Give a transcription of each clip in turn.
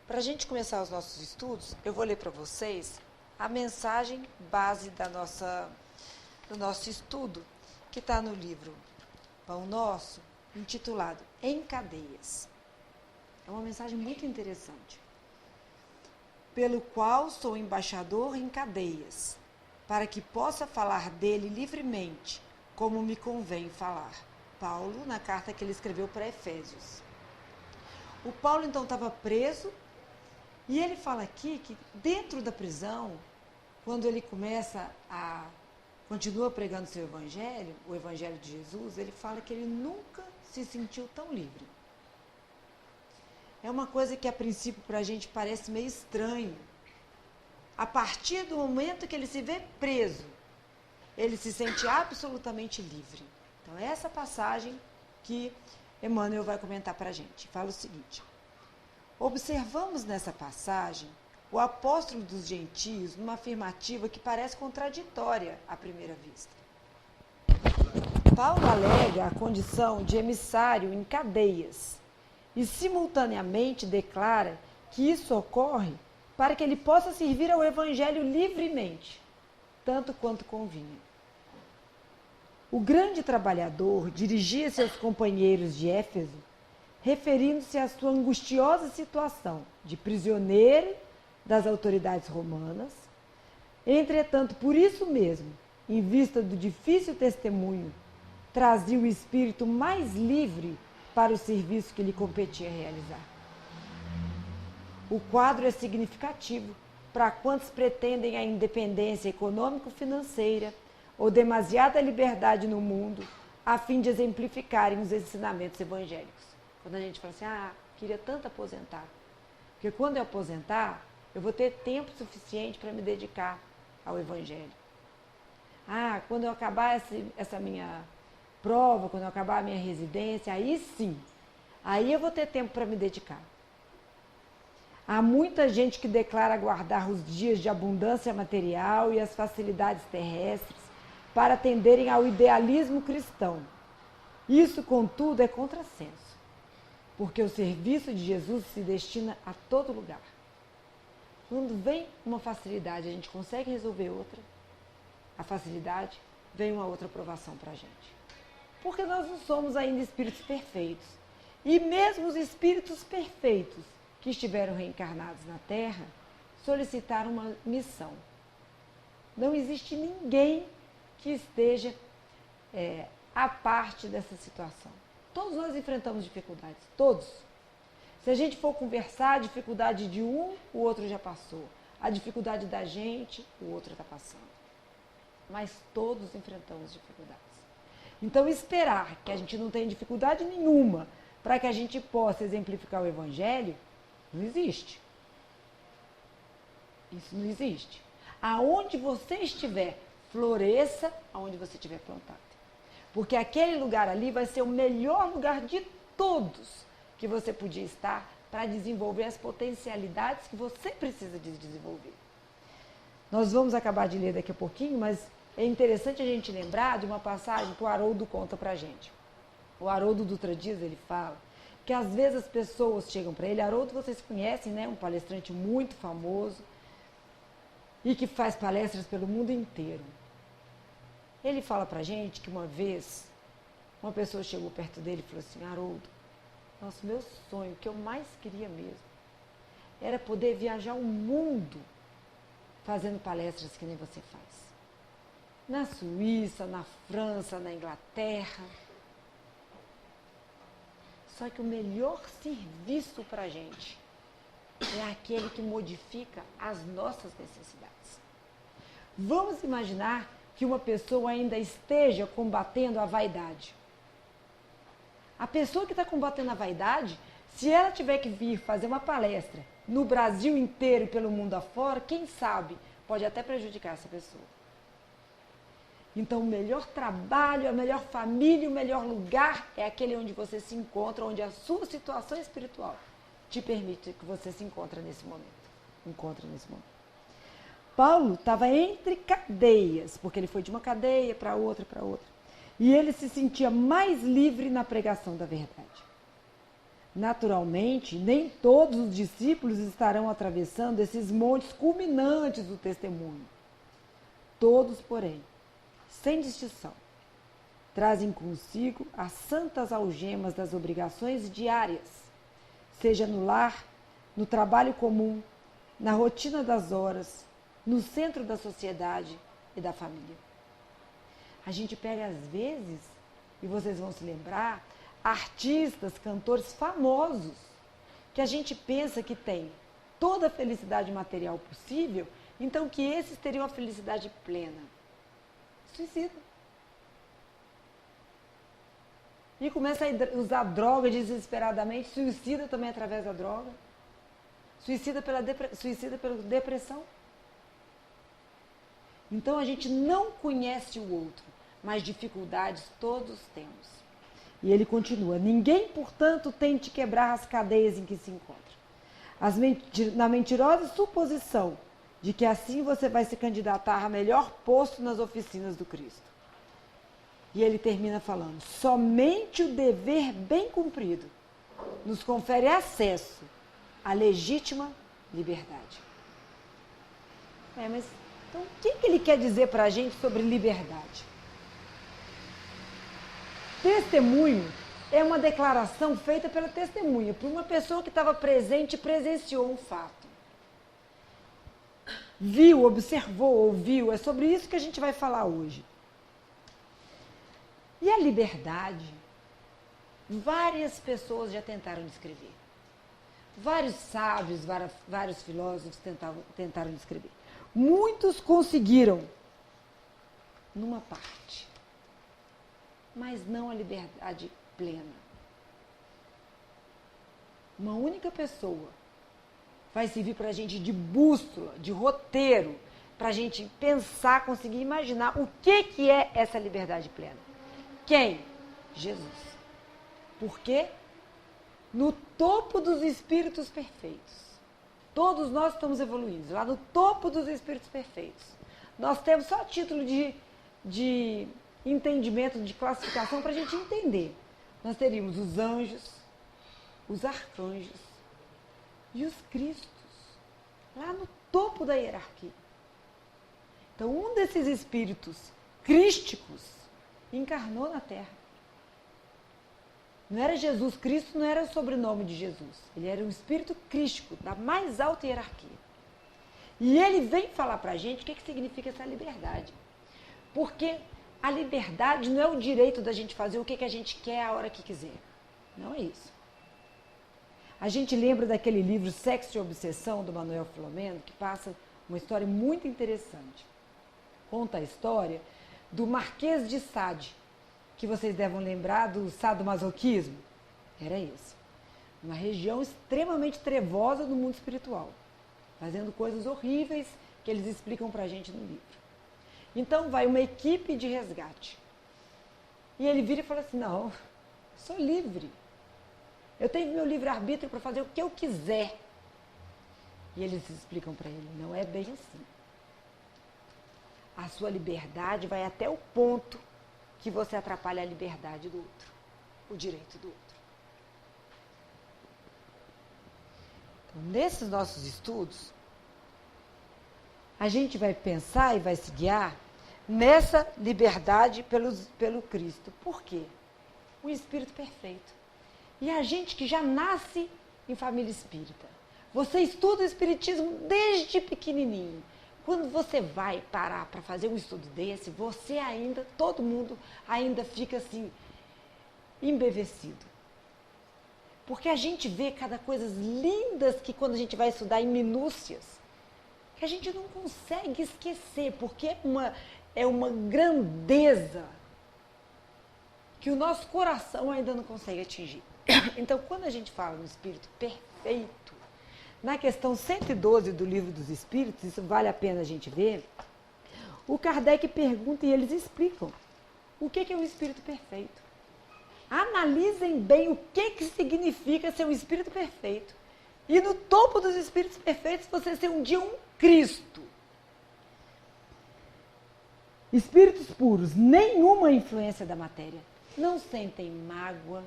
Para a gente começar os nossos estudos, eu vou ler para vocês a mensagem base do nosso estudo, que está no livro Pão Nosso, intitulado Em Cadeias. É uma mensagem muito interessante. Pelo qual sou embaixador em cadeias, para que possa falar dele livremente, como me convém falar. Paulo, na carta que ele escreveu para Efésios. O Paulo, então, estava preso, e ele fala aqui que dentro da prisão, quando ele continua pregando seu evangelho, o evangelho de Jesus, ele fala que ele nunca se sentiu tão livre. É uma coisa que a princípio para a gente parece meio estranho. A partir do momento que ele se vê preso, ele se sente absolutamente livre. Então, essa passagem que Emmanuel vai comentar para a gente. Fala o seguinte: observamos nessa passagem o apóstolo dos gentios numa afirmativa que parece contraditória à primeira vista. Paulo alega a condição de emissário em cadeias e simultaneamente declara que isso ocorre para que ele possa servir ao evangelho livremente, tanto quanto convinha. O grande trabalhador dirigia-se aos companheiros de Éfeso, referindo-se à sua angustiosa situação de prisioneiro das autoridades romanas. Entretanto, por isso mesmo, em vista do difícil testemunho, trazia o espírito mais livre para o serviço que lhe competia realizar. O quadro é significativo para quantos pretendem a independência econômico-financeira ou demasiada liberdade no mundo, a fim de exemplificarem os ensinamentos evangélicos. Quando a gente fala assim, queria tanto aposentar, porque quando eu aposentar, eu vou ter tempo suficiente para me dedicar ao evangelho. Quando eu acabar essa minha prova, quando eu acabar a minha residência, aí sim, aí eu vou ter tempo para me dedicar. Há muita gente que declara guardar os dias de abundância material e as facilidades terrestres para atenderem ao idealismo cristão. Isso, contudo, é contrassenso, porque o serviço de Jesus se destina a todo lugar. Quando vem uma facilidade, a gente consegue resolver outra, a facilidade, vem uma outra provação para a gente. Porque nós não somos ainda espíritos perfeitos. E mesmo os espíritos perfeitos que estiveram reencarnados na Terra, solicitaram uma missão. Não existe ninguém que esteja à parte dessa situação. Todos nós enfrentamos dificuldades, todos. Se a gente for conversar, a dificuldade de um, o outro já passou. A dificuldade da gente, o outro está passando. Mas todos enfrentamos dificuldades. Então, esperar que a gente não tenha dificuldade nenhuma para que a gente possa exemplificar o Evangelho, não existe. Isso não existe. Aonde você estiver, floresça aonde você estiver plantado. Porque aquele lugar ali vai ser o melhor lugar de todos que você podia estar para desenvolver as potencialidades que você precisa de desenvolver. Nós vamos acabar de ler daqui a pouquinho, mas é interessante a gente lembrar de uma passagem que o Haroldo conta para a gente. O Haroldo Dutra Dias, ele fala que às vezes as pessoas chegam para ele, Haroldo vocês conhecem, né? Um palestrante muito famoso e que faz palestras pelo mundo inteiro. Ele fala para a gente que uma vez uma pessoa chegou perto dele e falou assim: Haroldo, nossa, meu sonho, o que eu mais queria mesmo, era poder viajar o mundo fazendo palestras que nem você faz. Na Suíça, na França, na Inglaterra. Só que o melhor serviço para a gente é aquele que modifica as nossas necessidades. Vamos imaginar que uma pessoa ainda esteja combatendo a vaidade. A pessoa que está combatendo a vaidade, se ela tiver que vir fazer uma palestra no Brasil inteiro e pelo mundo afora, quem sabe pode até prejudicar essa pessoa. Então, o melhor trabalho, a melhor família, o melhor lugar é aquele onde você se encontra, onde a sua situação espiritual te permite que você se encontre nesse momento. Paulo estava entre cadeias, porque ele foi de uma cadeia para outra, E ele se sentia mais livre na pregação da verdade. Naturalmente, nem todos os discípulos estarão atravessando esses montes culminantes do testemunho. Todos, porém, sem distinção, trazem consigo as santas algemas das obrigações diárias, seja no lar, no trabalho comum, na rotina das horas, no centro da sociedade e da família. A gente pega às vezes, e vocês vão se lembrar, artistas, cantores famosos, que a gente pensa que tem toda a felicidade material possível, então que esses teriam a felicidade plena. Suicida. E começa a usar droga desesperadamente, suicida também através da droga, suicida pela depressão. Então a gente não conhece o outro, mas dificuldades todos temos. E ele continua: ninguém, portanto, tente quebrar as cadeias em que se encontra. Na mentirosa suposição de que assim você vai se candidatar a melhor posto nas oficinas do Cristo. E ele termina falando: somente o dever bem cumprido nos confere acesso à legítima liberdade. Mas então o que ele quer dizer para a gente sobre liberdade? Testemunho é uma declaração feita pela testemunha, por uma pessoa que estava presente e presenciou um fato. Viu, observou, ouviu, é sobre isso que a gente vai falar hoje. E a liberdade, várias pessoas já tentaram descrever. Vários sábios, vários filósofos tentaram descrever. Muitos conseguiram, numa parte, mas não a liberdade plena. Uma única pessoa vai servir para a gente de bússola, de roteiro, para a gente pensar, conseguir imaginar o que é essa liberdade plena. Quem? Jesus. Por quê? No topo dos espíritos perfeitos. Todos nós estamos evoluindo, lá no topo dos espíritos perfeitos. Nós temos só título de entendimento, de classificação, para a gente entender. Nós teríamos os anjos, os arcanjos e os cristos, lá no topo da hierarquia. Então, um desses espíritos crísticos encarnou na Terra. Não era Jesus Cristo, não era o sobrenome de Jesus. Ele era um espírito crístico, da mais alta hierarquia. E ele vem falar para a gente o que significa essa liberdade. Porque a liberdade não é o direito da gente fazer o que a gente quer a hora que quiser. Não é isso. A gente lembra daquele livro Sexo e Obsessão, do Manuel Filomeno, que passa uma história muito interessante. Conta a história do Marquês de Sade, que vocês devem lembrar do sadomasoquismo. Era esse. Uma região extremamente trevosa do mundo espiritual, fazendo coisas horríveis que eles explicam pra gente no livro. Então vai uma equipe de resgate. E ele vira e fala assim: não, sou livre. Eu tenho meu livre-arbítrio para fazer o que eu quiser. E eles explicam para ele: não é bem assim. A sua liberdade vai até o ponto que você atrapalha a liberdade do outro, o direito do outro. Então, nesses nossos estudos, a gente vai pensar e vai se guiar nessa liberdade pelo Cristo. Por quê? O Espírito perfeito. E a gente que já nasce em família espírita. Você estuda o Espiritismo desde pequenininho. Quando você vai parar para fazer um estudo desse, você ainda, todo mundo ainda fica assim, embevecido. Porque a gente vê cada coisas lindas que quando a gente vai estudar em minúcias, que a gente não consegue esquecer, porque é uma grandeza que o nosso coração ainda não consegue atingir. Então, quando a gente fala no Espírito perfeito, na questão 112 do Livro dos Espíritos, isso vale a pena a gente ver, o Kardec pergunta e eles explicam o que é o Espírito perfeito. Analisem bem o que significa ser um Espírito perfeito. E no topo dos Espíritos perfeitos, você ser um dia um Cristo. Espíritos puros, nenhuma influência da matéria. Não sentem mágoa,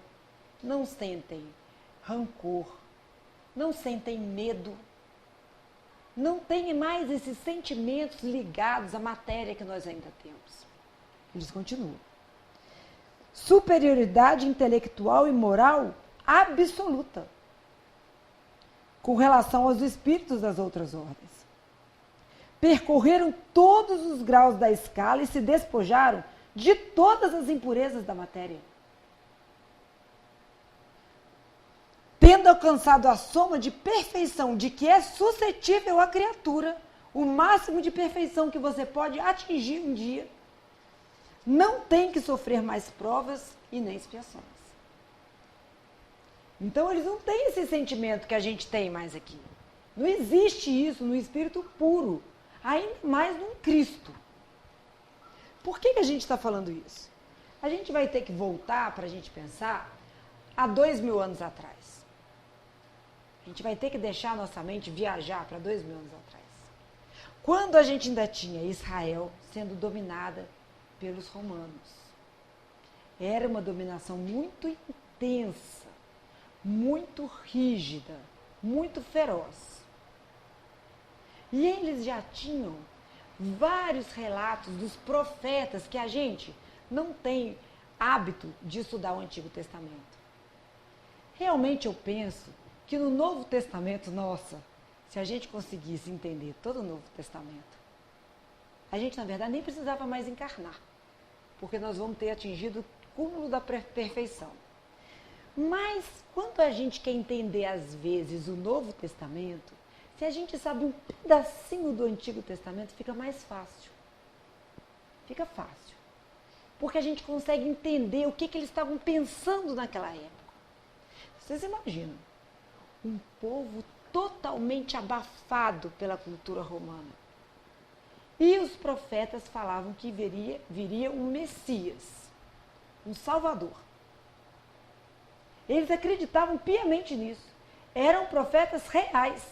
não sentem rancor, não sentem medo, não têm mais esses sentimentos ligados à matéria que nós ainda temos. Eles continuam. Superioridade intelectual e moral absoluta com relação aos espíritos das outras ordens. Percorreram todos os graus da escala e se despojaram de todas as impurezas da matéria. Tendo alcançado a soma de perfeição de que é suscetível a criatura, o máximo de perfeição que você pode atingir um dia, não tem que sofrer mais provas e nem expiações. Então, eles não têm esse sentimento que a gente tem mais aqui. Não existe isso no espírito puro, ainda mais num Cristo. Por que a gente está falando isso? A gente vai ter que voltar para a gente pensar há 2000 anos atrás. A gente vai ter que deixar a nossa mente viajar para 2000 anos atrás. Quando a gente ainda tinha Israel sendo dominada pelos romanos. Era uma dominação muito intensa, muito rígida, muito feroz. E eles já tinham vários relatos dos profetas que a gente não tem hábito de estudar o Antigo Testamento. Realmente eu penso que no Novo Testamento, nossa, se a gente conseguisse entender todo o Novo Testamento, a gente, na verdade, nem precisava mais encarnar, porque nós vamos ter atingido o cúmulo da perfeição. Mas, quando a gente quer entender, às vezes, o Novo Testamento, se a gente sabe um pedacinho do Antigo Testamento, fica mais fácil. Fica fácil. Porque a gente consegue entender o que eles estavam pensando naquela época. Vocês imaginam? Um povo totalmente abafado pela cultura romana. E os profetas falavam que viria um Messias, um Salvador. Eles acreditavam piamente nisso. Eram profetas reais,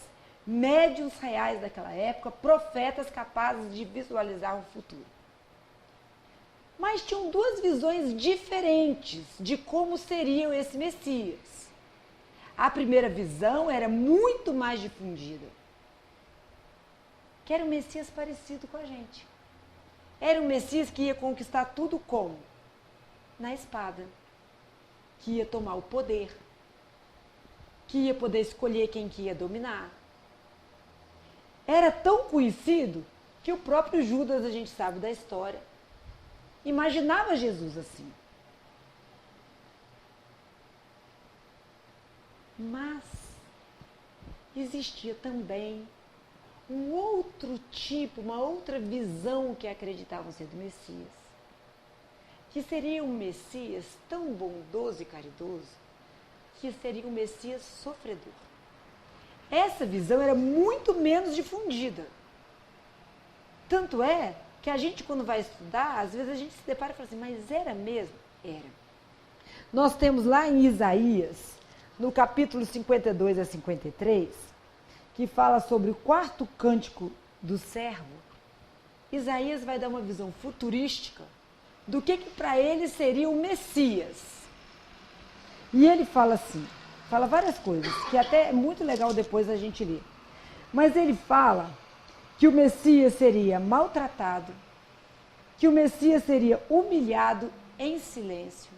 médiuns reais daquela época, profetas capazes de visualizar o futuro. Mas tinham duas visões diferentes de como seria esse Messias. A primeira visão era muito mais difundida, que era um Messias parecido com a gente. Era um Messias que ia conquistar tudo como? Na espada. Que ia tomar o poder. Que ia poder escolher quem que ia dominar. Era tão conhecido que o próprio Judas, a gente sabe da história, imaginava Jesus assim. Mas existia também um outro tipo, uma outra visão que acreditavam ser do Messias. Que seria um Messias tão bondoso e caridoso, que seria um Messias sofredor. Essa visão era muito menos difundida. Tanto é que a gente, quando vai estudar, às vezes a gente se depara e fala assim, mas era mesmo? Era. Nós temos lá em Isaías, no capítulo 52 a 53, que fala sobre o quarto cântico do servo. Isaías vai dar uma visão futurística do que para ele seria o Messias. E ele fala assim, fala várias coisas, que até é muito legal depois a gente ler. Mas ele fala que o Messias seria maltratado, que o Messias seria humilhado em silêncio,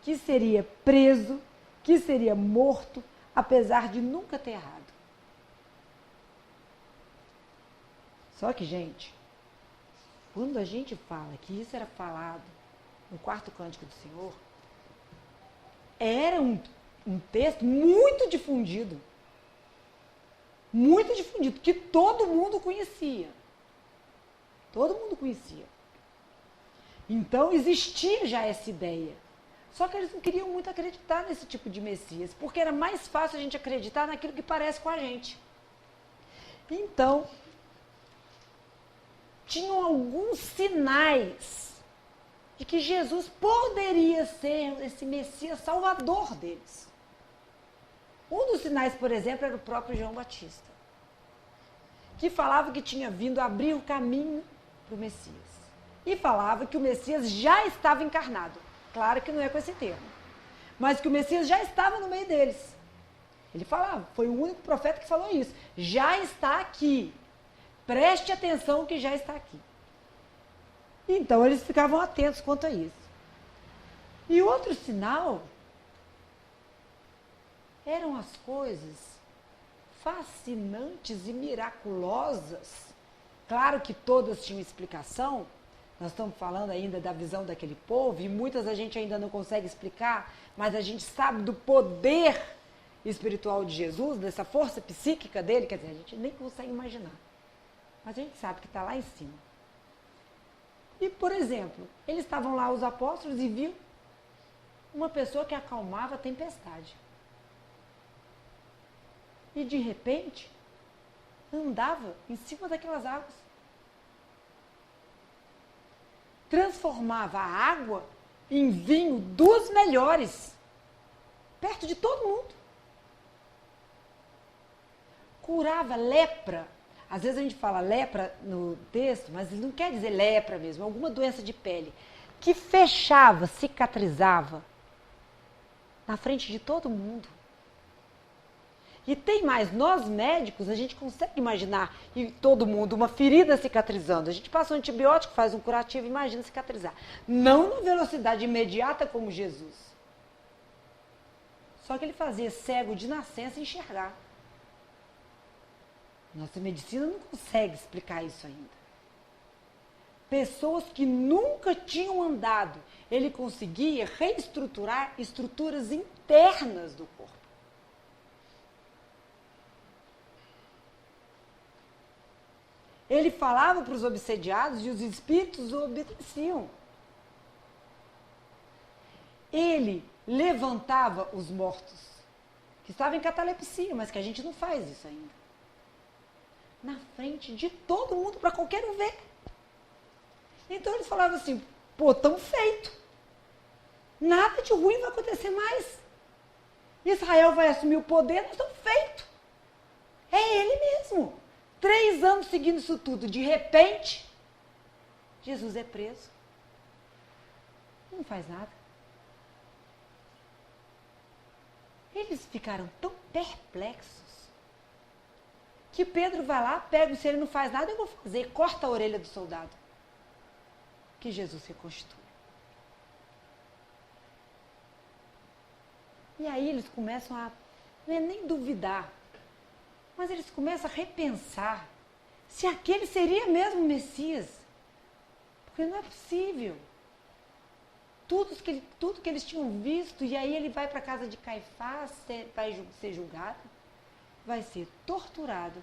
que seria preso, que seria morto, apesar de nunca ter errado. Só que, gente, quando a gente fala que isso era falado no quarto cântico do Senhor, era um texto muito difundido, que todo mundo conhecia. Todo mundo conhecia. Então, existia já essa ideia. Só que eles não queriam muito acreditar nesse tipo de Messias, porque era mais fácil a gente acreditar naquilo que parece com a gente. Então, tinham alguns sinais de que Jesus poderia ser esse Messias salvador deles. Um dos sinais, por exemplo, era o próprio João Batista, que falava que tinha vindo abrir o caminho para o Messias. E falava que o Messias já estava encarnado. Claro que não é com esse termo, mas que o Messias já estava no meio deles. Ele falava, foi o único profeta que falou isso. Já está aqui. Preste atenção que já está aqui. Então, eles ficavam atentos quanto a isso. E outro sinal eram as coisas fascinantes e miraculosas. Claro que todas tinham explicação. Nós estamos falando ainda da visão daquele povo e muitas a gente ainda não consegue explicar, mas a gente sabe do poder espiritual de Jesus, dessa força psíquica dele, quer dizer, a gente nem consegue imaginar. Mas a gente sabe que está lá em cima. E, por exemplo, eles estavam lá, os apóstolos, e viu uma pessoa que acalmava a tempestade. E, de repente, andava em cima daquelas águas. Transformava a água em vinho dos melhores, perto de todo mundo. Curava lepra. Às vezes a gente fala lepra no texto, mas não quer dizer lepra mesmo, alguma doença de pele, que fechava, cicatrizava, na frente de todo mundo. E tem mais, nós médicos, a gente consegue imaginar em todo mundo uma ferida cicatrizando. A gente passa um antibiótico, faz um curativo, imagina cicatrizar. Não na velocidade imediata como Jesus. Só que ele fazia cego de nascença enxergar. Nossa medicina não consegue explicar isso ainda. Pessoas que nunca tinham andado, ele conseguia reestruturar estruturas internas do corpo. Ele falava para os obsediados e os espíritos o obedeciam. Ele levantava os mortos, que estavam em catalepsia, mas que a gente não faz isso ainda. Na frente de todo mundo, para qualquer um ver. Então eles falavam assim, pô, tão feito. Nada de ruim vai acontecer mais. Israel vai assumir o poder, nós estamos feitos. É ele mesmo. 3 anos seguindo isso tudo, de repente, Jesus é preso. Não faz nada. Eles ficaram tão perplexos que Pedro vai lá, pega, se ele não faz nada, eu vou fazer, corta a orelha do soldado. Que Jesus reconstitui. E aí eles começam a, não é nem duvidar, mas eles começam a repensar se aquele seria mesmo o Messias. Porque não é possível. Tudo que eles tinham visto, e aí ele vai para a casa de Caifás, vai ser julgado, vai ser torturado,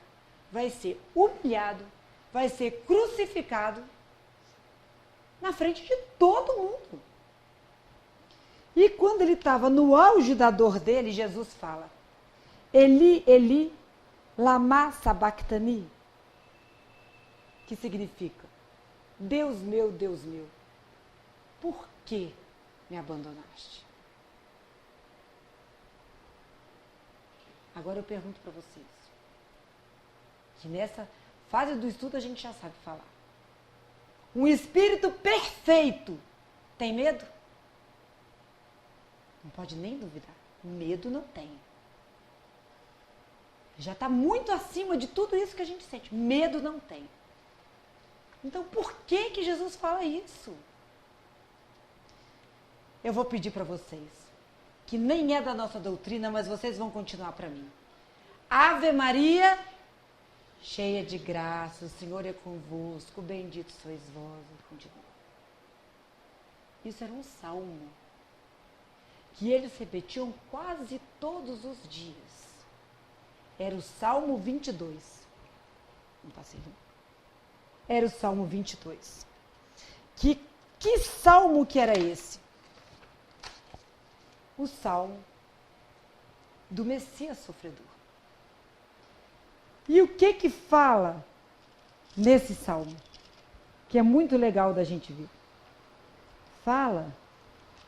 vai ser humilhado, vai ser crucificado na frente de todo mundo. E quando ele estava no auge da dor dele, Jesus fala, Eli, Eli, lama sabachthani, que significa, Deus meu, por que me abandonaste? Agora eu pergunto para vocês, que nessa fase do estudo a gente já sabe falar. Um espírito perfeito tem medo? Não pode nem duvidar. Medo não tem. Já está muito acima de tudo isso que a gente sente. Medo não tem. Então por que Jesus fala isso? Eu vou pedir para vocês, que nem é da nossa doutrina, mas vocês vão continuar para mim. Ave Maria, cheia de graça, o Senhor é convosco, bendito sois vós. Continua. Isso era um salmo que eles repetiam quase todos os dias. Era o Salmo 22. Não passei, não. Era o Salmo 22. Que salmo que era esse? O salmo do Messias sofredor. E o que fala nesse salmo? Que é muito legal da gente ver. Fala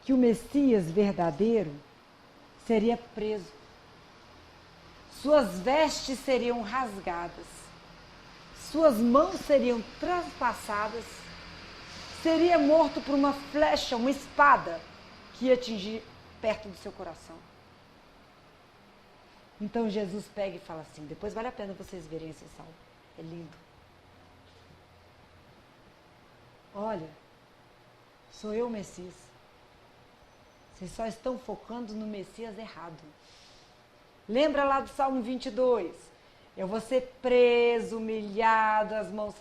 que o Messias verdadeiro seria preso. Suas vestes seriam rasgadas. Suas mãos seriam traspassadas. Seria morto por uma flecha, uma espada, que ia atingir perto do seu coração. Então Jesus pega e fala assim, depois vale a pena vocês verem esse salmo, é lindo. Olha, sou eu o Messias. Vocês só estão focando no Messias errado. Lembra lá do Salmo 22? Eu vou ser preso, humilhado, as mãos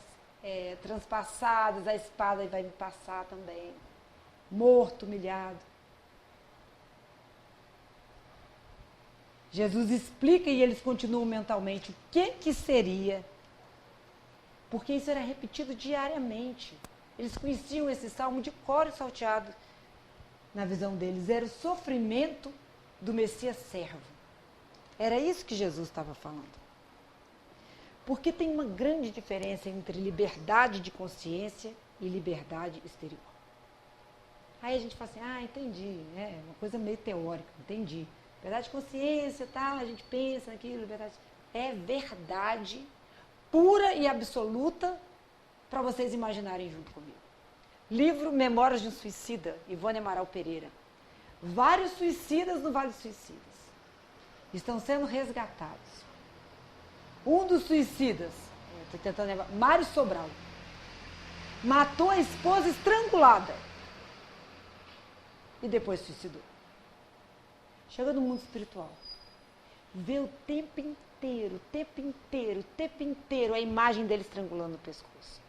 transpassadas, a espada vai me passar também. Morto, humilhado. Jesus explica e eles continuam mentalmente o que seria. Porque isso era repetido diariamente. Eles conheciam esse salmo de cor e salteado. Na visão deles, era o sofrimento do Messias servo. Era isso que Jesus estava falando. Porque tem uma grande diferença entre liberdade de consciência e liberdade exterior. Aí a gente fala assim, entendi, uma coisa meio teórica, entendi. Liberdade de consciência, tá? A gente pensa naquilo, liberdade. É verdade pura e absoluta para vocês imaginarem junto comigo. Livro Memórias de um Suicida, Ivone Amaral Pereira. Vários suicidas no Vale dos Suicidas estão sendo resgatados. Um dos suicidas, estou tentando lembrar, Mário Sobral, matou a esposa estrangulada e depois suicidou. Chega no mundo espiritual, vê o tempo inteiro a imagem dele estrangulando o pescoço.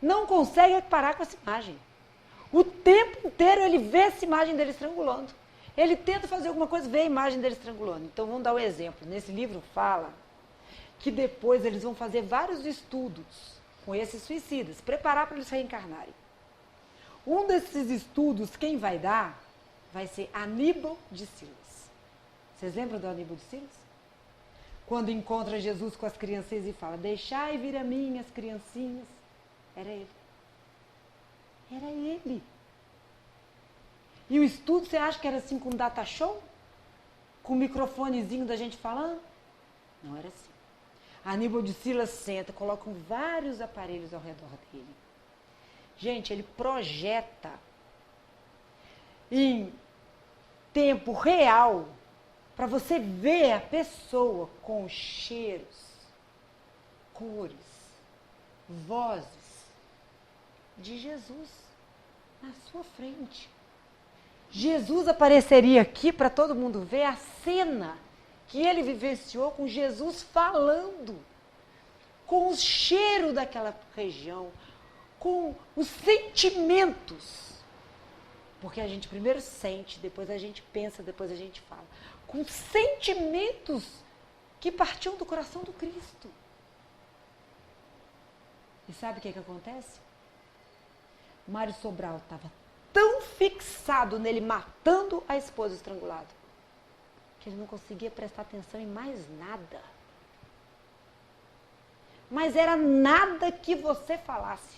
Não consegue parar com essa imagem. O tempo inteiro ele vê essa imagem dele estrangulando. Ele tenta fazer alguma coisa, vê a imagem dele estrangulando. Então vamos dar um exemplo. Nesse livro fala que depois eles vão fazer vários estudos com esses suicidas, preparar para eles reencarnarem. Um desses estudos, quem vai dar, vai ser Aníbal de Silas. Vocês lembram do Aníbal de Silas? Quando encontra Jesus com as criancinhas e fala, deixai vir a mim as criancinhas. Era ele. Era ele. E o estudo, você acha que era assim com data show? Com o microfonezinho da gente falando? Não era assim. Aníbal de Silas senta, colocam vários aparelhos ao redor dele. Gente, ele projeta em tempo real para você ver a pessoa com cheiros, cores, vozes de Jesus na sua frente. Jesus apareceria aqui para todo mundo ver a cena que ele vivenciou com Jesus falando, com o cheiro daquela região, com os sentimentos. Porque a gente primeiro sente, depois a gente pensa, depois a gente fala. Com sentimentos que partiam do coração do Cristo. E sabe o que acontece? Mário Sobral estava tão fixado nele matando a esposa estrangulada, que ele não conseguia prestar atenção em mais nada. Mas era nada que você falasse.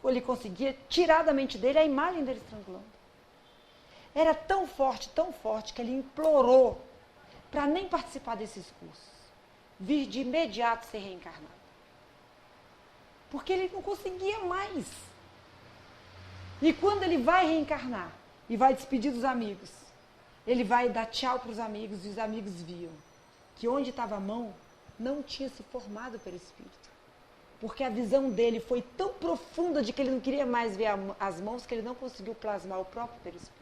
Ele conseguia tirar da mente dele a imagem dele estrangulando. Era tão forte que ele implorou para nem participar desses cursos. Vir de imediato ser reencarnado. Porque ele não conseguia mais. E quando ele vai reencarnar e vai despedir dos amigos, ele vai dar tchau para os amigos e os amigos viam que onde estava a mão não tinha se formado pelo Espírito. Porque a visão dele foi tão profunda de que ele não queria mais ver as mãos que ele não conseguiu plasmar o próprio perispírito.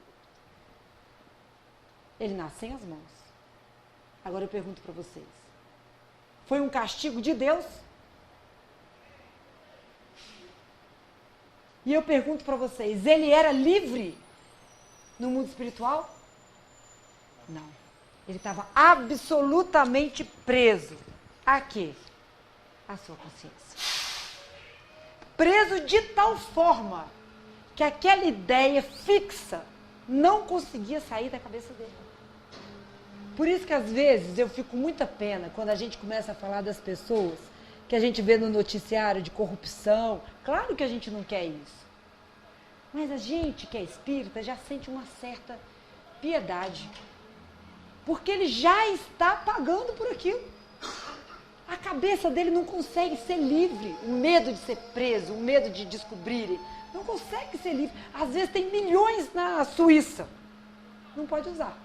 Ele nasce sem as mãos. Agora eu pergunto para vocês. Foi um castigo de Deus? E eu pergunto para vocês, ele era livre no mundo espiritual? Não. Ele estava absolutamente preso. A quê? A sua consciência. Preso de tal forma que aquela ideia fixa não conseguia sair da cabeça dele. Por isso que às vezes eu fico com muita pena quando a gente começa a falar das pessoas que a gente vê no noticiário de corrupção. Claro que a gente não quer isso. Mas a gente que é espírita já sente uma certa piedade. Porque ele já está pagando por aquilo. A cabeça dele não consegue ser livre. O medo de ser preso, o medo de descobrirem. Não consegue ser livre. Às vezes tem milhões na Suíça. Não pode usar.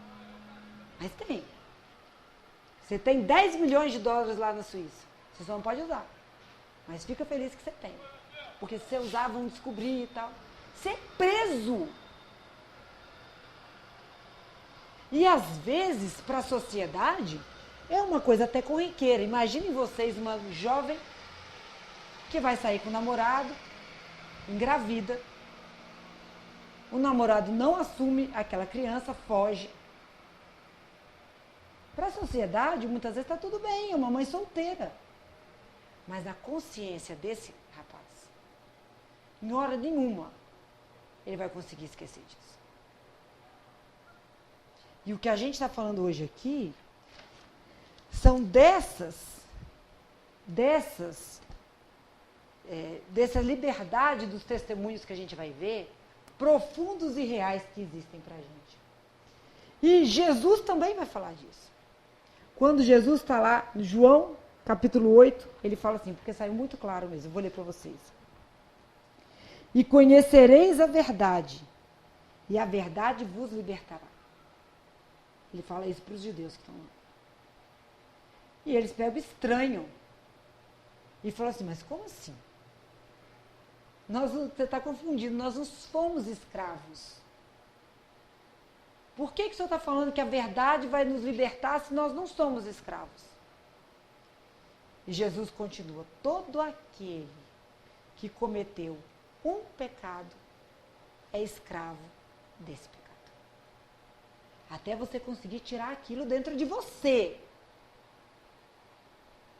Mas tem. Você tem 10 milhões de dólares lá na Suíça. Você só não pode usar. Mas fica feliz que você tem. Porque se você usar, vão descobrir e tal. Você é preso. E às vezes, para a sociedade, é uma coisa até corriqueira. Imaginem vocês uma jovem que vai sair com o namorado, engravida. O namorado não assume aquela criança, foge. Para a sociedade, muitas vezes está tudo bem, é uma mãe solteira. Mas na consciência desse rapaz, em hora nenhuma, ele vai conseguir esquecer disso. E o que a gente está falando hoje aqui são dessa liberdade dos testemunhos que a gente vai ver, profundos e reais que existem para a gente. E Jesus também vai falar disso. Quando Jesus está lá, em João, capítulo 8, ele fala assim, porque saiu muito claro mesmo, eu vou ler para vocês. E conhecereis a verdade, e a verdade vos libertará. Ele fala isso para os judeus que estão lá. E eles pegam estranho. E falam assim, mas como assim? Você está confundindo, nós não fomos escravos. Por que o senhor está falando que a verdade vai nos libertar se nós não somos escravos? E Jesus continua, todo aquele que cometeu um pecado é escravo desse pecado. Até você conseguir tirar aquilo dentro de você.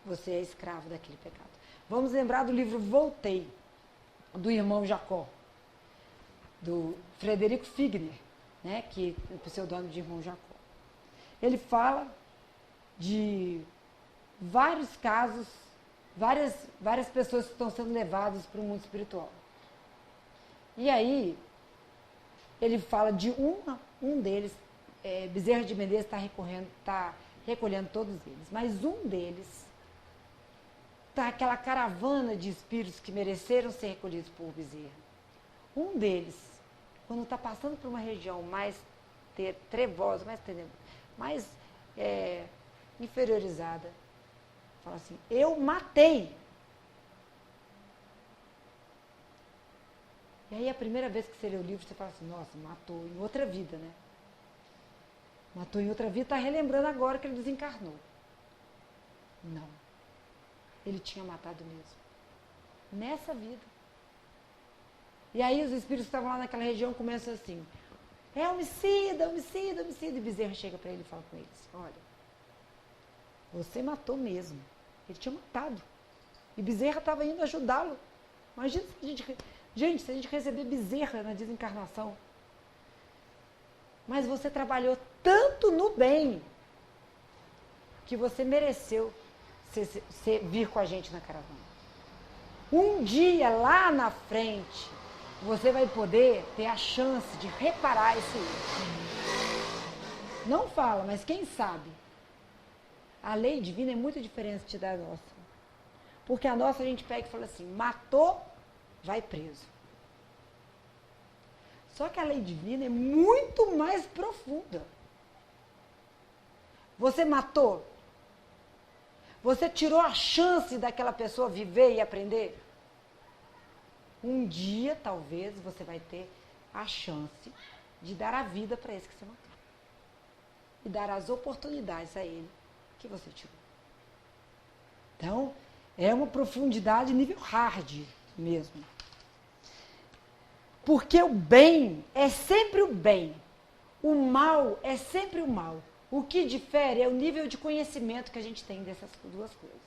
Você é escravo daquele pecado. Vamos lembrar do livro Voltei, do irmão Jacó, do Frederico Figner, né, que é o pseudônimo de irmão Jacó. Ele fala de vários casos, várias pessoas que estão sendo levadas para o mundo espiritual. E aí, ele fala de um deles, Bezerra de Menezes está recolhendo todos eles, mas um deles está aquela caravana de espíritos que mereceram ser recolhidos por Bezerra. Um deles, quando está passando por uma região mais trevosa, mais inferiorizada, fala assim, eu matei. E aí a primeira vez que você lê o livro, você fala assim, nossa, matou em outra vida, né? Matou em outra vida, está relembrando agora que ele desencarnou. Não. Ele tinha matado mesmo. Nessa vida. E aí os espíritos que estavam lá naquela região começam assim, é homicida, homicida, homicida. E Bezerra chega para ele e fala com eles, olha, você matou mesmo. Ele tinha matado. E Bezerra estava indo ajudá-lo. Imagina se a gente receber Bezerra na desencarnação. Mas você trabalhou tanto no bem que você mereceu vir com a gente na caravana. Um dia, lá na frente, você vai poder ter a chance de reparar esse erro. Não fala, mas quem sabe? A lei divina é muito diferente da nossa. Porque a nossa a gente pega e fala assim, matou, vai preso. Só que a lei divina é muito mais profunda. Você matou? Você tirou a chance daquela pessoa viver e aprender? Um dia, talvez, você vai ter a chance de dar a vida para esse que você matou. E dar as oportunidades a ele que você tirou. Então, é uma profundidade nível hard mesmo. Porque o bem é sempre o bem. O mal é sempre o mal. O que difere é o nível de conhecimento que a gente tem dessas duas coisas.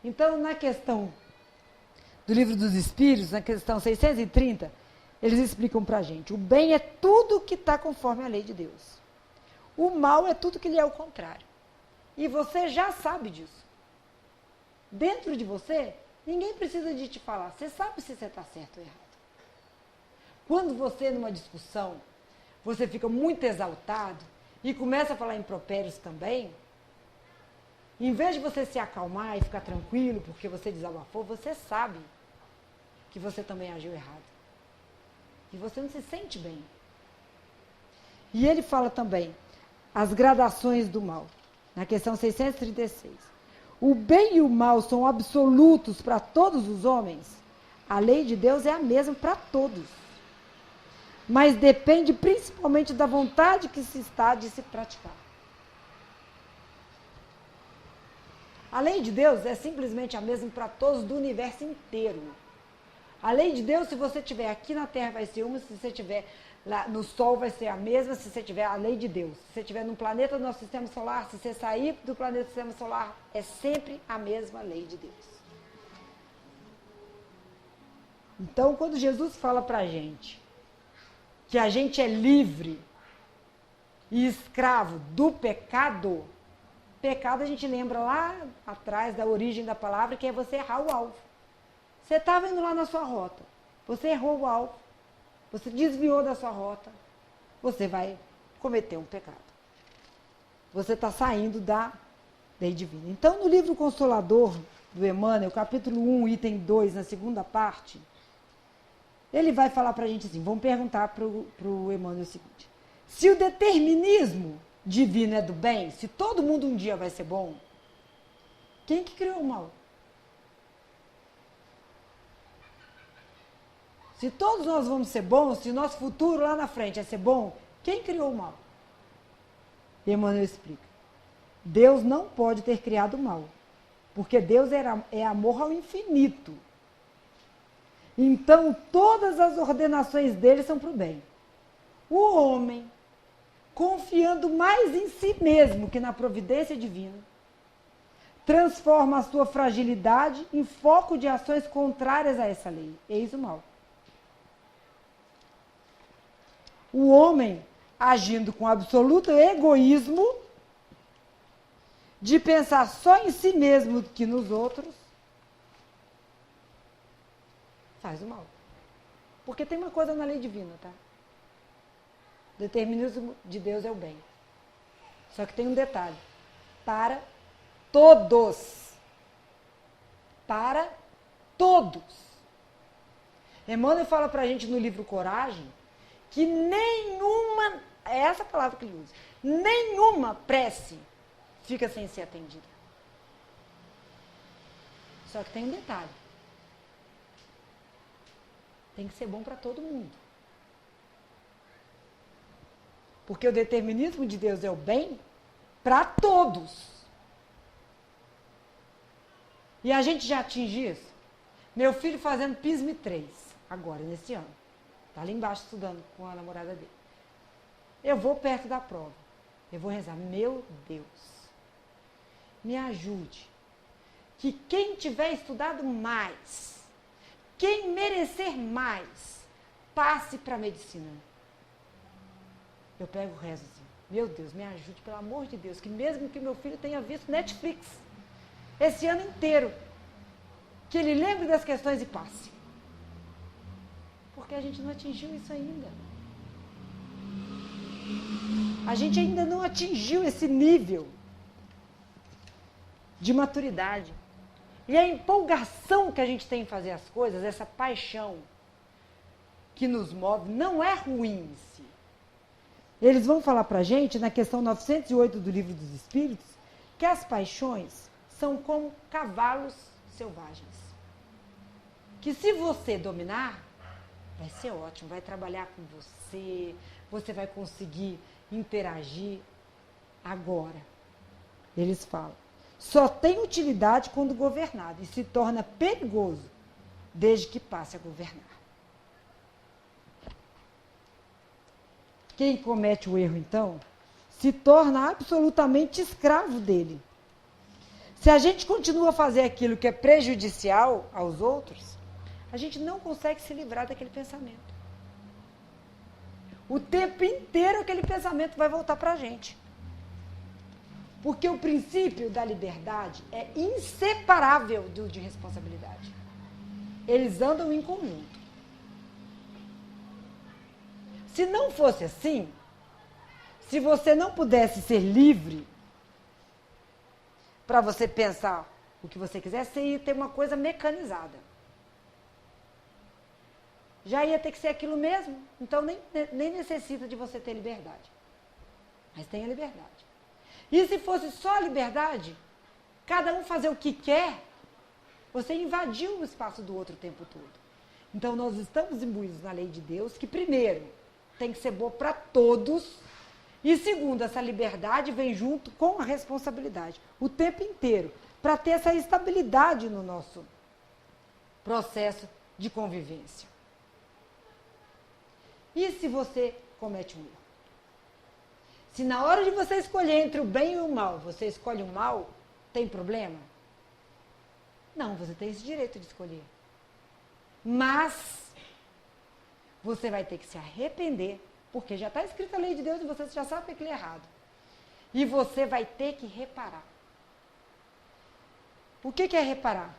Então, na questão do Livro dos Espíritos, na questão 630, eles explicam para a gente, o bem é tudo que está conforme a lei de Deus. O mal é tudo que lhe é o contrário. E você já sabe disso. Dentro de você, ninguém precisa de te falar. Você sabe se você está certo ou errado. Quando você, numa discussão, você fica muito exaltado e começa a falar impropérios também, em vez de você se acalmar e ficar tranquilo porque você desabafou, você sabe que você também agiu errado. E você não se sente bem. E ele fala também as gradações do mal, na questão 636. O bem e o mal são absolutos para todos os homens? A lei de Deus é a mesma para todos. Mas depende principalmente da vontade que se está de se praticar. A lei de Deus é simplesmente a mesma para todos do universo inteiro. A lei de Deus, se você estiver aqui na Terra, vai ser uma, se você estiver lá no Sol, vai ser a mesma, se você tiver a lei de Deus. Se você estiver num planeta do nosso sistema solar, se você sair do planeta do sistema solar, é sempre a mesma lei de Deus. Então, quando Jesus fala para a gente que a gente é livre e escravo do pecado, pecado a gente lembra lá atrás da origem da palavra, que é você errar o alvo. Você estava indo lá na sua rota, você errou o alvo, você desviou da sua rota, você vai cometer um pecado. Você está saindo da lei divina. Então, no livro Consolador do Emmanuel, capítulo 1, item 2, na segunda parte, ele vai falar para a gente assim, vamos perguntar para o Emmanuel o seguinte: se o determinismo divino é do bem, se todo mundo um dia vai ser bom, quem que criou o mal? Se todos nós vamos ser bons, se o nosso futuro lá na frente é ser bom, quem criou o mal? E Emmanuel explica. Deus não pode ter criado o mal, porque Deus é amor ao infinito. Então, todas as ordenações dele são para o bem. O homem, confiando mais em si mesmo que na providência divina, transforma a sua fragilidade em foco de ações contrárias a essa lei. Eis o mal. O homem, agindo com absoluto egoísmo, de pensar só em si mesmo que nos outros, faz o mal. Porque tem uma coisa na lei divina, tá? O determinismo de Deus é o bem. Só que tem um detalhe. Para todos. Para todos. Emmanuel fala pra gente no livro Coragem que nenhuma, é essa palavra que ele usa, nenhuma prece fica sem ser atendida. Só que tem um detalhe. Tem que ser bom para todo mundo. Porque o determinismo de Deus é o bem para todos. E a gente já atinge isso. Meu filho fazendo PISM 3, agora, nesse ano. Está ali embaixo estudando com a namorada dele. Eu vou perto da prova. Eu vou rezar. Meu Deus, me ajude. Que quem tiver estudado mais, quem merecer mais, passe para a medicina. Eu pego o rezo assim. Meu Deus, me ajude, pelo amor de Deus. Que mesmo que meu filho tenha visto Netflix esse ano inteiro, que ele lembre das questões e passe. Porque a gente não atingiu isso ainda. A gente ainda não atingiu esse nível de maturidade. E a empolgação que a gente tem em fazer as coisas, essa paixão que nos move, não é ruim em si. Eles vão falar pra gente, na questão 908 do Livro dos Espíritos, que as paixões são como cavalos selvagens. Que se você dominar, vai ser ótimo, vai trabalhar com você, você vai conseguir interagir. Agora, eles falam, só tem utilidade quando governado e se torna perigoso desde que passe a governar. Quem comete o erro, então, se torna absolutamente escravo dele. Se a gente continua a fazer aquilo que é prejudicial aos outros, a gente não consegue se livrar daquele pensamento. O tempo inteiro aquele pensamento vai voltar para a gente. Porque o princípio da liberdade é inseparável do de responsabilidade. Eles andam em conjunto. Se não fosse assim, se você não pudesse ser livre para você pensar o que você quiser, você ia ter uma coisa mecanizada. Já ia ter que ser aquilo mesmo, então nem necessita de você ter liberdade. Mas tem a liberdade. E se fosse só a liberdade, cada um fazer o que quer, você invadiu o espaço do outro o tempo todo. Então, nós estamos imbuídos na lei de Deus, que primeiro, tem que ser boa para todos, e segundo, essa liberdade vem junto com a responsabilidade, o tempo inteiro, para ter essa estabilidade no nosso processo de convivência. E se você comete um erro? Se na hora de você escolher entre o bem e o mal, você escolhe o mal, tem problema? Não, você tem esse direito de escolher. Mas você vai ter que se arrepender, porque já está escrita a lei de Deus e você já sabe que aquilo é errado. E você vai ter que reparar. O que é reparar?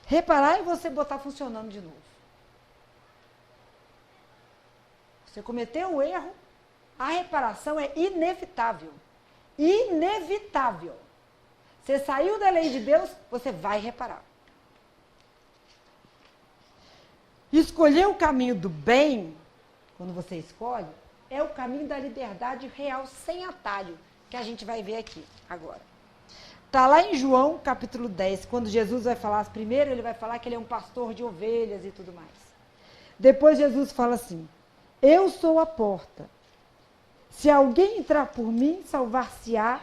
Reparar é você botar funcionando de novo. Você cometeu um erro, a reparação é inevitável. Inevitável. Você saiu da lei de Deus, você vai reparar. Escolher o caminho do bem, quando você escolhe, é o caminho da liberdade real, sem atalho, que a gente vai ver aqui agora. Está lá em João, capítulo 10, quando Jesus vai falar, primeiro ele vai falar que ele é um pastor de ovelhas e tudo mais. Depois Jesus fala assim, eu sou a porta. Se alguém entrar por mim, salvar-se-á,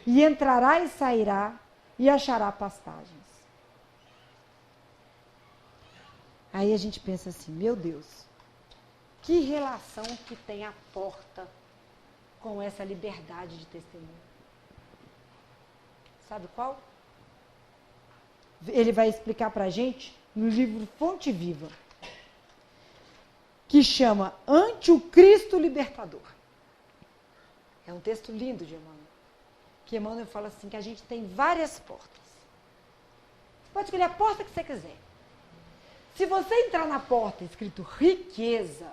e entrará e sairá, e achará pastagens. Aí a gente pensa assim, meu Deus, que relação que tem a porta com essa liberdade de testemunho? Sabe qual? Ele vai explicar para a gente no livro Fonte Viva, que chama Ante o Cristo Libertador. É um texto lindo de Emmanuel. Que Emmanuel fala assim, que a gente tem várias portas. Você pode escolher a porta que você quiser. Se você entrar na porta escrito riqueza,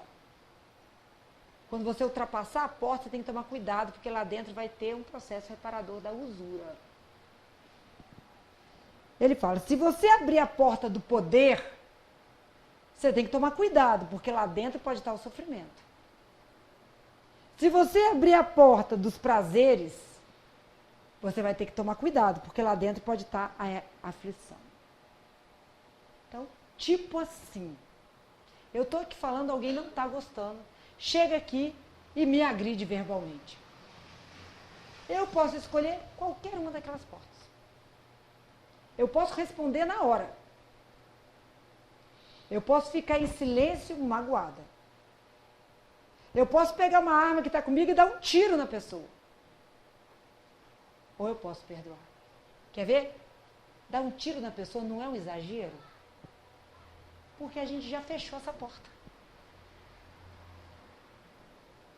quando você ultrapassar a porta, você tem que tomar cuidado, porque lá dentro vai ter um processo reparador da usura. Ele fala, se você abrir a porta do poder, você tem que tomar cuidado, porque lá dentro pode estar o sofrimento. Se você abrir a porta dos prazeres, você vai ter que tomar cuidado, porque lá dentro pode estar a aflição. Então, tipo assim, eu estou aqui falando, alguém não está gostando, chega aqui e me agride verbalmente. Eu posso escolher qualquer uma daquelas portas. Eu posso responder na hora. Eu posso ficar em silêncio, magoada. Eu posso pegar uma arma que está comigo e dar um tiro na pessoa. Ou eu posso perdoar. Quer ver? Dar um tiro na pessoa não é um exagero? Porque a gente já fechou essa porta.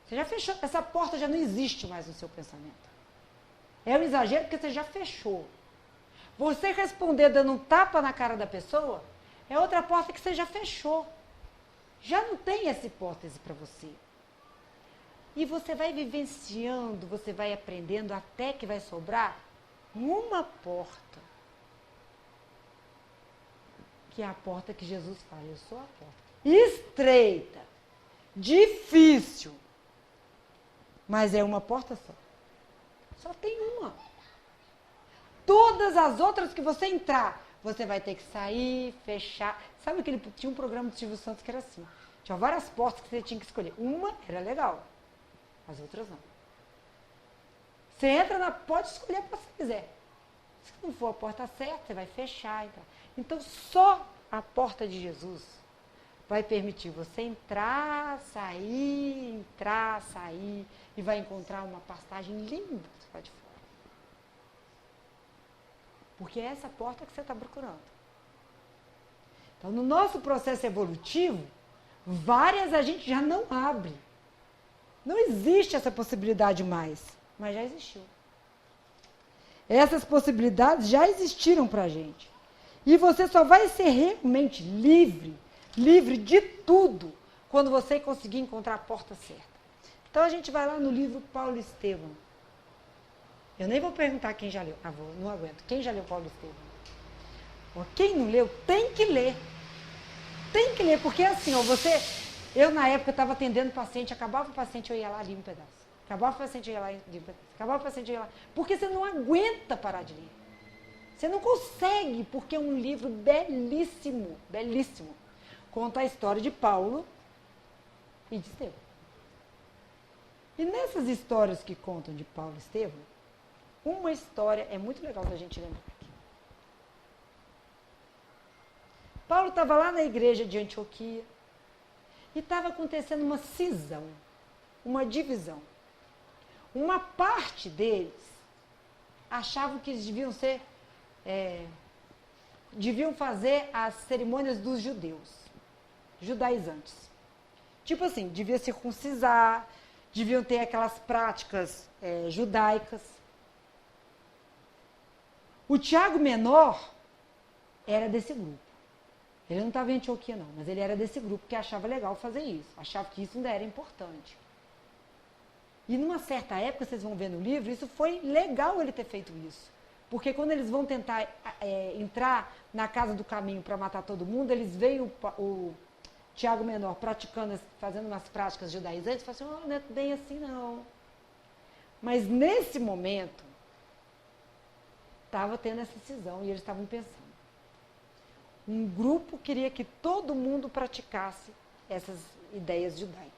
Você já fechou, essa porta já não existe mais no seu pensamento. É um exagero porque você já fechou. Você responder dando um tapa na cara da pessoa é outra porta que você já fechou. Já não tem essa hipótese para você. E você vai vivenciando, você vai aprendendo até que vai sobrar uma porta. Que é a porta que Jesus fala, eu sou a porta. Estreita, difícil, mas é uma porta só. Só tem uma. Todas as outras que você entrar, você vai ter que sair, fechar. Sabe que ele tinha um programa do Silvio Santos que era assim. Tinha várias portas que você tinha que escolher. Uma era legal, as outras não. Você entra pode escolher a porta que você quiser. Se não for a porta certa, você vai fechar. Então, só a porta de Jesus vai permitir você entrar, sair, e vai encontrar uma pastagem linda lá de fora. Porque é essa porta que você está procurando. Então, no nosso processo evolutivo, várias a gente já não abre. Não existe essa possibilidade mais, mas já existiu. Essas possibilidades já existiram para a gente. E você só vai ser realmente livre de tudo, quando você conseguir encontrar a porta certa. Então a gente vai lá no livro Paulo Estevam. Eu nem vou perguntar quem já leu. Não aguento. Quem já leu Paulo Estevam? Quem não leu, tem que ler. Tem que ler, porque assim, eu na época estava atendendo paciente, acabava o paciente, eu ia lá, lia um pedaço. Acabar o paciente lá, acabar o paciente lá. Porque você não aguenta parar de ler. Você não consegue, porque é um livro belíssimo, belíssimo. Conta a história de Paulo e de Estevão. E nessas histórias que contam de Paulo e Estevão, uma história é muito legal da gente lembrar aqui. Paulo estava lá na igreja de Antioquia e estava acontecendo uma cisão, uma divisão. Uma parte deles achavam que eles deviam fazer as cerimônias dos judeus, judaizantes. Tipo assim, devia circuncisar, deviam ter aquelas práticas judaicas. O Tiago Menor era desse grupo. Ele não estava em Antioquia não, mas ele era desse grupo que achava legal fazer isso, achava que isso ainda era importante. E numa certa época, vocês vão ver no livro, isso foi legal ele ter feito isso. Porque quando eles vão tentar entrar na casa do caminho para matar todo mundo, eles veem o Tiago Menor praticando, fazendo umas práticas judaizantes, e falam assim, não é bem assim não. Mas nesse momento, estava tendo essa cisão e eles estavam pensando. Um grupo queria que todo mundo praticasse essas ideias judaicas.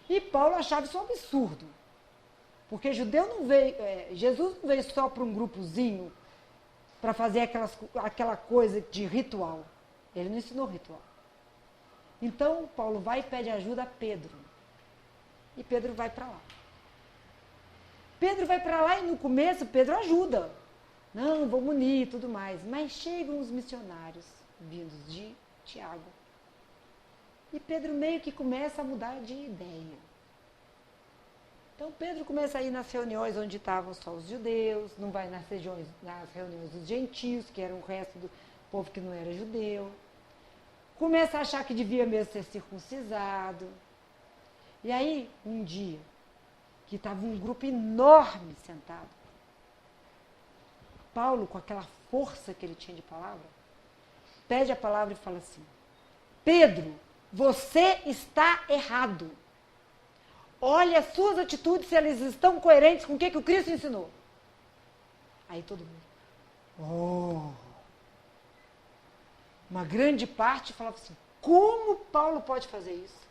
E Paulo achava isso um absurdo. Porque Jesus não veio só para um grupozinho para fazer aquela coisa de ritual. Ele não ensinou ritual. Então, Paulo vai e pede ajuda a Pedro. E Pedro vai para lá. Pedro vai para lá e no começo Pedro ajuda. Não, vamos unir e tudo mais. Mas chegam os missionários vindos de Tiago. E Pedro meio que começa a mudar de ideia. Então Pedro começa a ir nas reuniões onde estavam só os judeus, não vai nas reuniões dos gentios, que eram o resto do povo que não era judeu. Começa a achar que devia mesmo ser circuncisado. E aí, um dia, que estava um grupo enorme sentado, Paulo, com aquela força que ele tinha de palavra, pede a palavra e fala assim, Pedro, você está errado. Olha as suas atitudes, se elas estão coerentes com o que o Cristo ensinou. Aí todo mundo, uma grande parte falava assim, como Paulo pode fazer isso?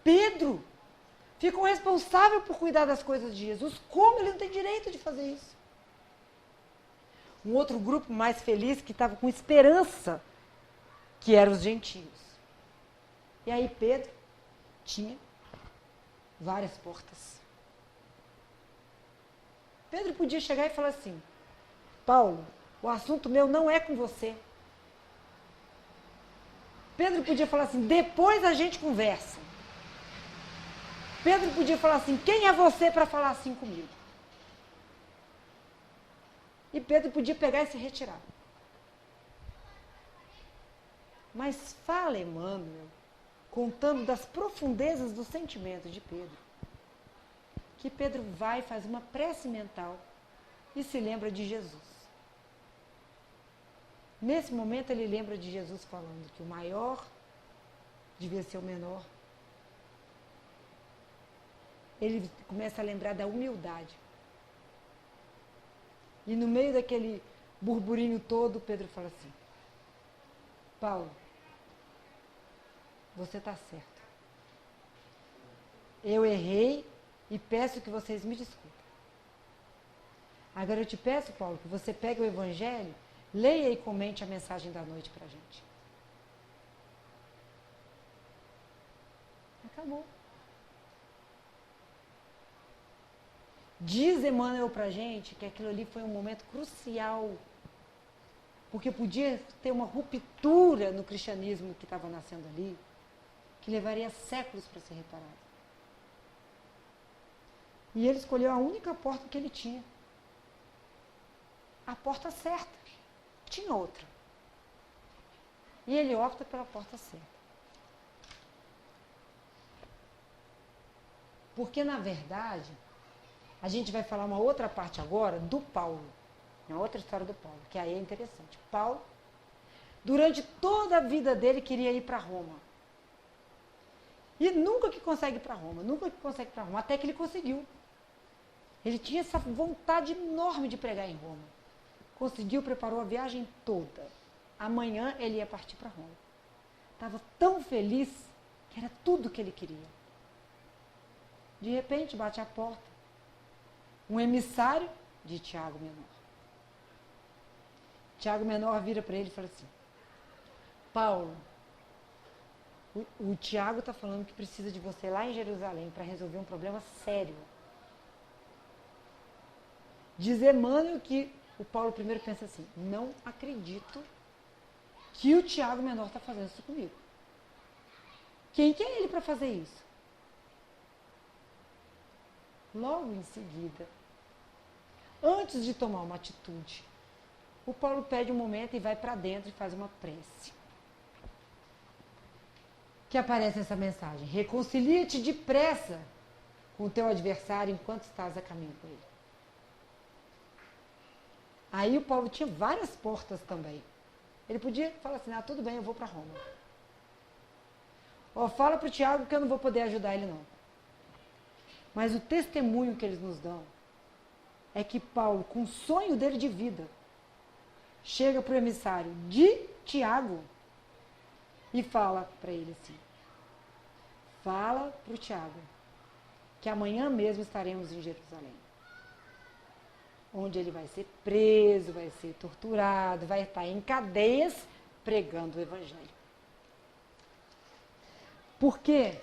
Pedro ficou responsável por cuidar das coisas de Jesus, como ele não tem direito de fazer isso? Um outro grupo mais feliz que estava com esperança, que eram os gentios. E aí Pedro tinha várias portas. Pedro podia chegar e falar assim, Paulo, o assunto meu não é com você. Pedro podia falar assim, depois a gente conversa. Pedro podia falar assim, quem é você para falar assim comigo? E Pedro podia pegar e se retirar. Mas fala Emmanuel, contando das profundezas dos sentimentos de Pedro, que Pedro vai e faz uma prece mental e se lembra de Jesus. Nesse momento ele lembra de Jesus falando que o maior devia ser o menor. Ele começa a lembrar da humildade. E no meio daquele burburinho todo, Pedro fala assim, Paulo, você está certo. Eu errei e peço que vocês me desculpem. Agora eu te peço, Paulo, que você pegue o Evangelho, leia e comente a mensagem da noite para a gente. Acabou. Diz Emmanuel para a gente que aquilo ali foi um momento crucial, porque podia ter uma ruptura no cristianismo que estava nascendo ali, que levaria séculos para ser reparado. E ele escolheu a única porta que ele tinha. A porta certa. Tinha outra. E ele opta pela porta certa. Porque, na verdade, a gente vai falar uma outra parte agora do Paulo. Uma outra história do Paulo, que aí é interessante. Paulo, durante toda a vida dele, queria ir para Roma. E nunca que consegue ir para Roma, até que ele conseguiu. Ele tinha essa vontade enorme de pregar em Roma. Conseguiu, preparou a viagem toda. Amanhã ele ia partir para Roma. Estava tão feliz que era tudo o que ele queria. De repente, bate a porta um emissário de Tiago Menor. Tiago Menor vira para ele e fala assim: Paulo, o Tiago está falando que precisa de você lá em Jerusalém para resolver um problema sério. Diz Emmanuel que o Paulo primeiro pensa assim: não acredito que o Tiago Menor está fazendo isso comigo. Quem que é ele para fazer isso? Logo em seguida, antes de tomar uma atitude, o Paulo pede um momento e vai para dentro e faz uma prece. Que aparece essa mensagem: reconcilia-te depressa com o teu adversário enquanto estás a caminho com ele. Aí o Paulo tinha várias portas também. Ele podia falar assim: tudo bem, eu vou para Roma. Fala para o Tiago que eu não vou poder ajudar ele não. Mas o testemunho que eles nos dão é que Paulo, com o sonho dele de vida, chega para o emissário de Tiago e fala para ele assim: fala para o Tiago que amanhã mesmo estaremos em Jerusalém, onde ele vai ser preso, vai ser torturado, vai estar em cadeias pregando o Evangelho. Porque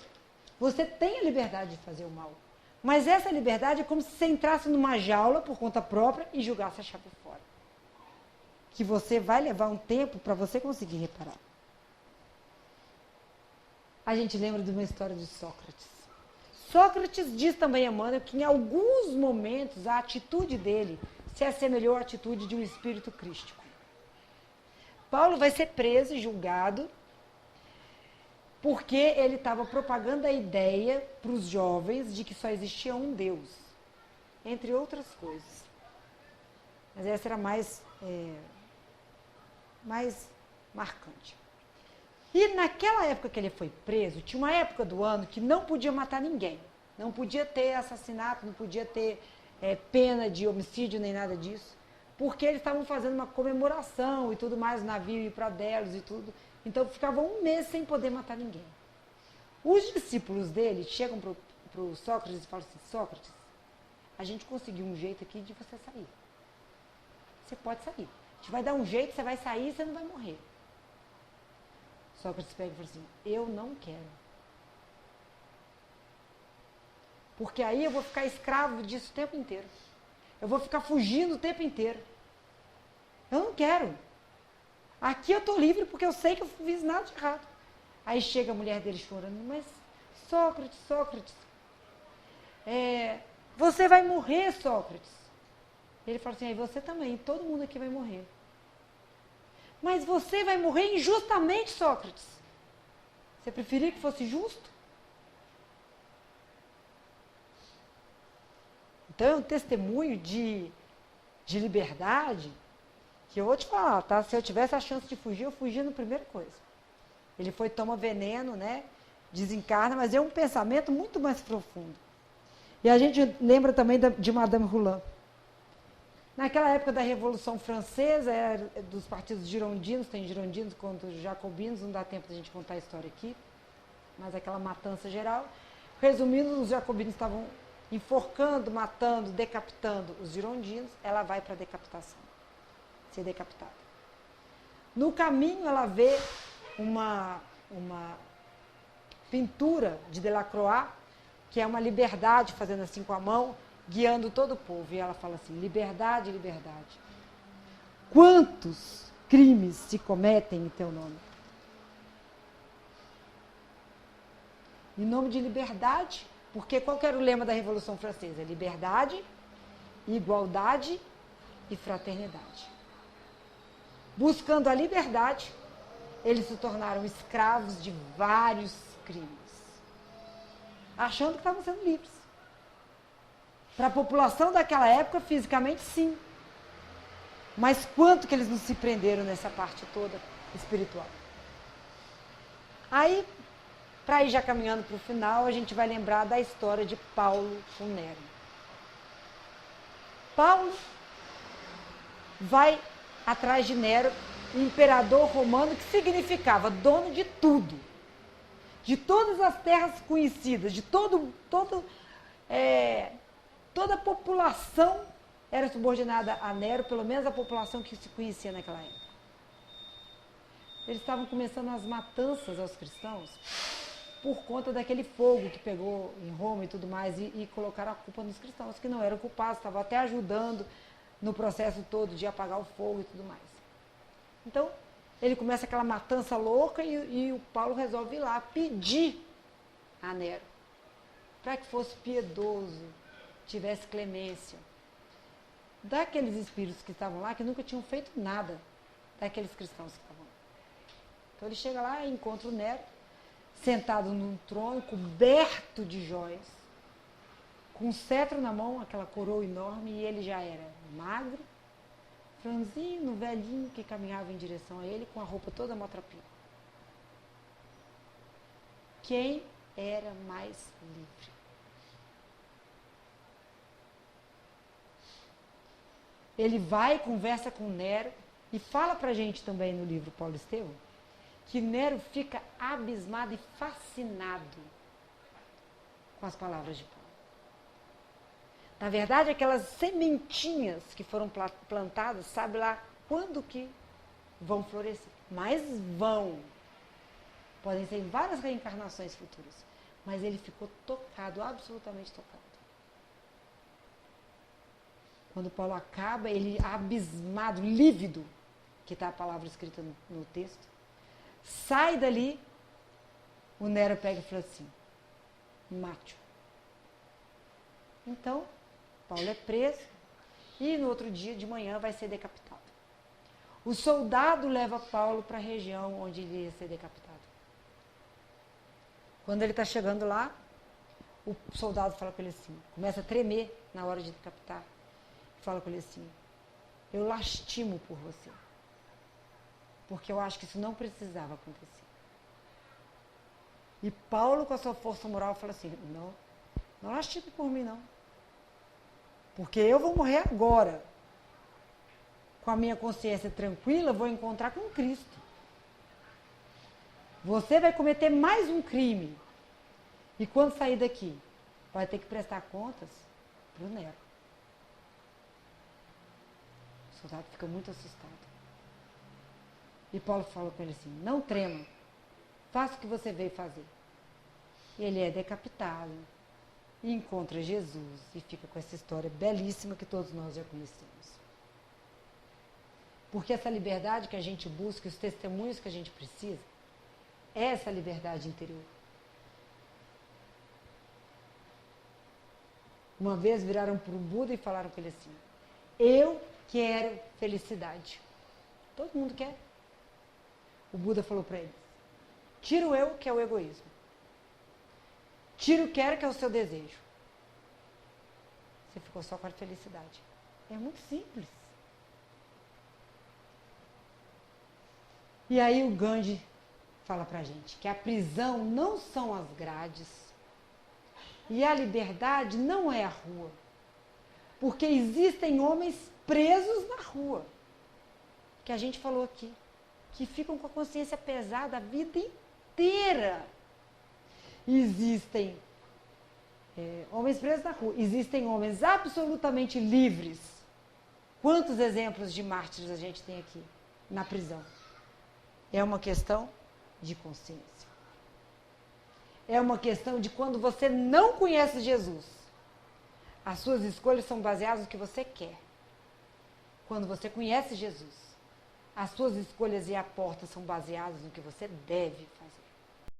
você tem a liberdade de fazer o mal, mas essa liberdade é como se você entrasse numa jaula por conta própria e jogasse a chave fora. Que você vai levar um tempo para você conseguir reparar. A gente lembra de uma história de Sócrates. Sócrates diz também a Emmanuel que em alguns momentos a atitude dele se assemelhou à atitude de um espírito crístico. Paulo vai ser preso e julgado porque ele estava propagando a ideia para os jovens de que só existia um Deus, entre outras coisas. Mas essa era mais marcante. E naquela época que ele foi preso, tinha uma época do ano que não podia matar ninguém. Não podia ter assassinato, não podia ter pena de homicídio nem nada disso. Porque eles estavam fazendo uma comemoração e tudo mais, o navio ia para Delos e tudo. Então ficavam um mês sem poder matar ninguém. Os discípulos dele chegam para o Sócrates e falam assim: Sócrates, a gente conseguiu um jeito aqui de você sair. Você pode sair. A gente vai dar um jeito, você vai sair e você não vai morrer. Sócrates pega e fala assim: eu não quero. Porque aí eu vou ficar escravo disso o tempo inteiro. Eu vou ficar fugindo o tempo inteiro. Eu não quero. Aqui eu estou livre porque eu sei que eu não fiz nada de errado. Aí chega a mulher dele chorando: mas Sócrates, você vai morrer, Sócrates. Ele fala assim: aí você também, todo mundo aqui vai morrer. Mas você vai morrer injustamente, Sócrates. Você preferia que fosse justo? Então é um testemunho de liberdade que eu vou te falar, tá? Se eu tivesse a chance de fugir, eu fugia na primeira coisa. Ele toma veneno, né? Desencarna, mas é um pensamento muito mais profundo. E a gente lembra também de Madame Roland. Naquela época da Revolução Francesa, dos partidos girondinos, tem girondinos contra os jacobinos, não dá tempo de a gente contar a história aqui, mas aquela matança geral. Resumindo, os jacobinos estavam enforcando, matando, decapitando os girondinos, ela vai para a decapitação, ser decapitada. No caminho, ela vê uma pintura de Delacroix, que é uma liberdade, fazendo assim com a mão, guiando todo o povo. E ela fala assim: liberdade, liberdade. Quantos crimes se cometem em teu nome? Em nome de liberdade, porque qual que era o lema da Revolução Francesa? Liberdade, igualdade e fraternidade. Buscando a liberdade, eles se tornaram escravos de vários crimes, achando que estavam sendo livres. Para a população daquela época, fisicamente, sim. Mas quanto que eles não se prenderam nessa parte toda espiritual? Aí, Para ir já caminhando para o final, a gente vai lembrar da história de Paulo com Nero. Paulo vai atrás de Nero, imperador romano, que significava dono de tudo, de todas as terras conhecidas, de toda a população era subordinada a Nero, pelo menos a população que se conhecia naquela época. Eles estavam começando as matanças aos cristãos por conta daquele fogo que pegou em Roma e tudo mais, e colocaram a culpa nos cristãos, que não eram culpados, estavam até ajudando no processo todo de apagar o fogo e tudo mais. Então, ele começa aquela matança louca e o Paulo resolve ir lá pedir a Nero para que fosse piedoso, tivesse clemência. Daqueles espíritos que estavam lá, que nunca tinham feito nada daqueles cristãos que estavam lá. Então ele chega lá e encontra o Nero, sentado num trono, coberto de joias, com um cetro na mão, aquela coroa enorme, e ele já era magro, franzino, velhinho, que caminhava em direção a ele, com a roupa toda maltrapilha. Quem era mais livre? Ele vai, conversa com Nero, e fala pra gente também no livro Paulo Estevão, que Nero fica abismado e fascinado com as palavras de Paulo. Na verdade, aquelas sementinhas que foram plantadas, sabe lá quando que vão florescer. Mas vão. Podem ser em várias reencarnações futuras. Mas ele ficou tocado, absolutamente tocado. Quando Paulo acaba, ele abismado, lívido, que está a palavra escrita no texto, sai dali, o Nero pega e fala assim, mate-o. Então, Paulo é preso e no outro dia de manhã vai ser decapitado. O soldado leva Paulo para a região onde ele ia ser decapitado. Quando ele está chegando lá, o soldado fala com ele assim, começa a tremer na hora de decapitar, fala com ele assim, eu lastimo por você, porque eu acho que isso não precisava acontecer. E Paulo, com a sua força moral, fala assim, não lastime por mim não, porque eu vou morrer agora, com a minha consciência tranquila, vou encontrar com Cristo. Você vai cometer mais um crime, e quando sair daqui, vai ter que prestar contas para o Nero. O soldado fica muito assustado. E Paulo fala com ele assim, não trema, faça o que você veio fazer. E ele é decapitado, e encontra Jesus, e fica com essa história belíssima que todos nós já conhecemos. Porque essa liberdade que a gente busca, os testemunhos que a gente precisa, é essa liberdade interior. Uma vez viraram para o Buda e falaram com ele assim, eu quero felicidade. Todo mundo quer. O Buda falou para eles, tira o eu, que é o egoísmo. Tira o quero, que é o seu desejo. Você ficou só com a felicidade. É muito simples. E aí o Gandhi fala pra gente que a prisão não são as grades e a liberdade não é a rua. Porque existem homens presos na rua, que a gente falou aqui, que ficam com a consciência pesada a vida inteira. Existem homens presos na rua, existem homens absolutamente livres. Quantos exemplos de mártires a gente tem aqui na prisão? É uma questão de consciência. É uma questão de quando você não conhece Jesus. As suas escolhas são baseadas no que você quer. Quando você conhece Jesus, as suas escolhas e aportas são baseadas no que você deve fazer.